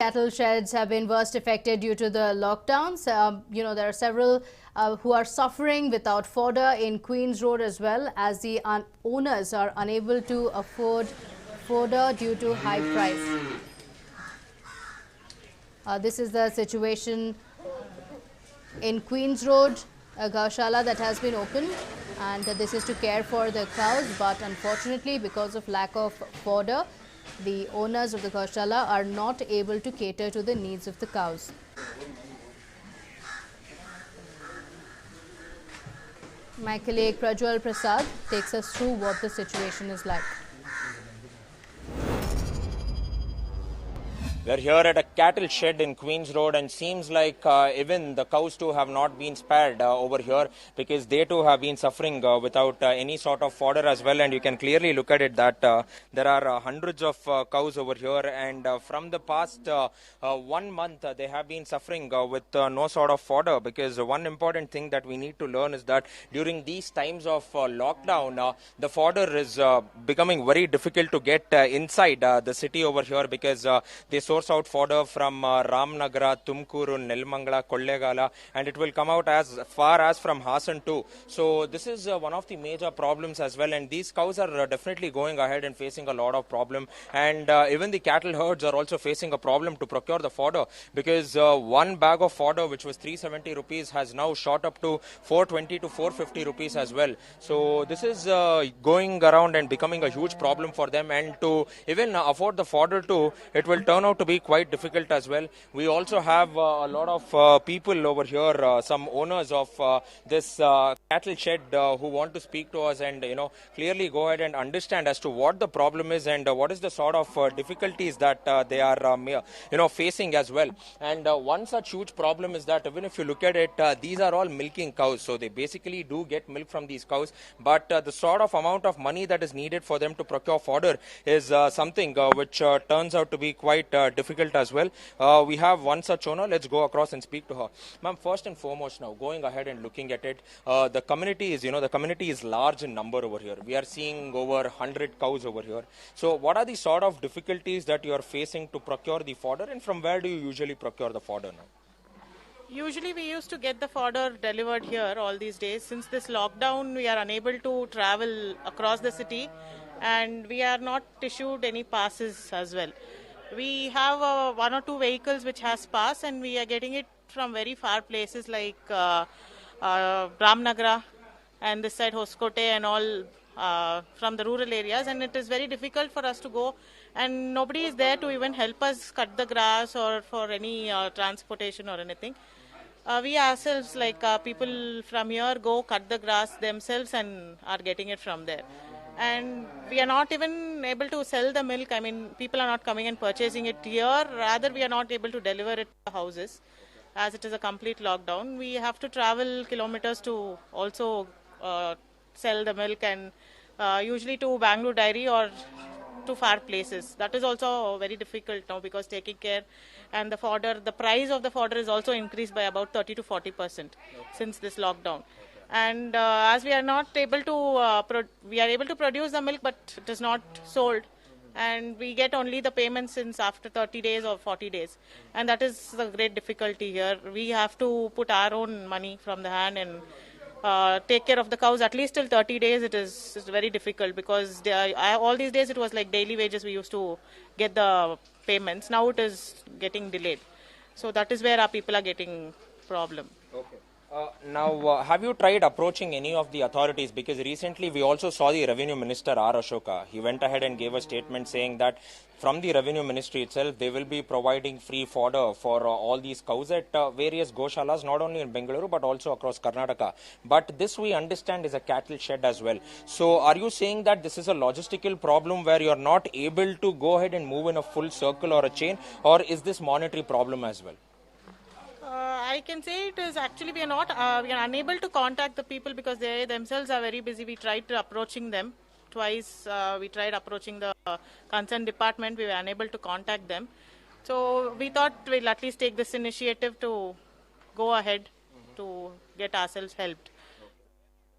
Cattle sheds have been worst affected due to the lockdowns. There are several who are suffering without fodder in Queens Road as well, as the owners are unable to afford fodder due to high price. This is the situation in Queens Road, a gaushala that has been opened, and this is to care for the cows, but unfortunately because of lack of fodder, the owners of the gaushala are not able to cater to the needs of the cows. My colleague Prajwal Prasad takes us through what the situation is like. We're here at a cattle shed in Queens Road, and seems like even the cows too have not been spared over here, because they too have been suffering without any sort of fodder as well. And you can clearly look at it that there are hundreds of cows over here, and from the past 1 month they have been suffering with no sort of fodder, because one important thing that we need to learn is that during these times of lockdown, the fodder is becoming very difficult to get inside the city over here, because they source out fodder from Ramnagara, Tumkuru, Nelmangala, Kollegala, and it will come out as far as from Hassan too. So this is one of the major problems as well, and these cows are definitely going ahead and facing a lot of problem. And even the cattle herds are also facing a problem to procure the fodder, because one bag of fodder, which was 370 rupees, has now shot up to 420 to 450 rupees as well. So this is going around and becoming a huge problem for them, and to even afford the fodder too, it will turn out to be quite difficult as well. We also have a lot of people over here, some owners of this cattle shed who want to speak to us and clearly go ahead and understand as to what the problem is and what is the sort of difficulties that they are facing as well. And one such huge problem is that even if you look at it, these are all milking cows, so they basically do get milk from these cows, but the sort of amount of money that is needed for them to procure fodder is something which turns out to be quite difficult as well. We have one such owner. Let's go across and speak to her. Ma'am, first and foremost, now going ahead and looking at it, the community is large in number over here. We are seeing over 100 cows over here. So what are the sort of difficulties that you are facing to procure the fodder, and from where do you usually procure the fodder now? Usually we used to get the fodder delivered here all these days. Since this lockdown, we are unable to travel across the city, and we are not issued any passes as well. We have 1 or 2 vehicles which has pass, and we are getting it from very far places like Ramnagara and this side Hoskote and all, from the rural areas, and it is very difficult for us to go, and nobody is there to even help us cut the grass or for any transportation or anything. We ourselves, like people from here, go cut the grass themselves and are getting it from there. And we are not even able to sell the milk. I mean, people are not coming and purchasing it here. Rather, we are not able to deliver it to the houses, as it is a complete lockdown. We have to travel kilometers to also sell the milk, and usually to Bengaluru dairy or to far places. That is also very difficult now, because taking care, and the price of the fodder is also increased by about 30 to 40% since this lockdown. And as we are not able to, we are able to produce the milk, but it is not sold, and we get only the payment since after 30 days or 40 days. And that is the great difficulty here. We have to put our own money from the hand and take care of the cows at least till 30 days. It's very difficult, because all these days it was like daily wages we used to get the payments. Now it is getting delayed. So that is where our people are getting problem. Okay. Now, have you tried approaching any of the authorities? Because recently we also saw the Revenue Minister R. Ashoka. He went ahead and gave a statement saying that from the Revenue Ministry itself, they will be providing free fodder for all these cows at various goshalas, not only in Bengaluru but also across Karnataka. But this, we understand, is a cattle shed as well. So are you saying that this is a logistical problem where you are not able to go ahead and move in a full circle or a chain, or is this monetary problem as well? I can say it is actually we are unable to contact the people, because they themselves are very busy. We tried approaching them twice. We tried approaching the concerned department. We were unable to contact them. So we thought we'll at least take this initiative to go ahead to get ourselves helped.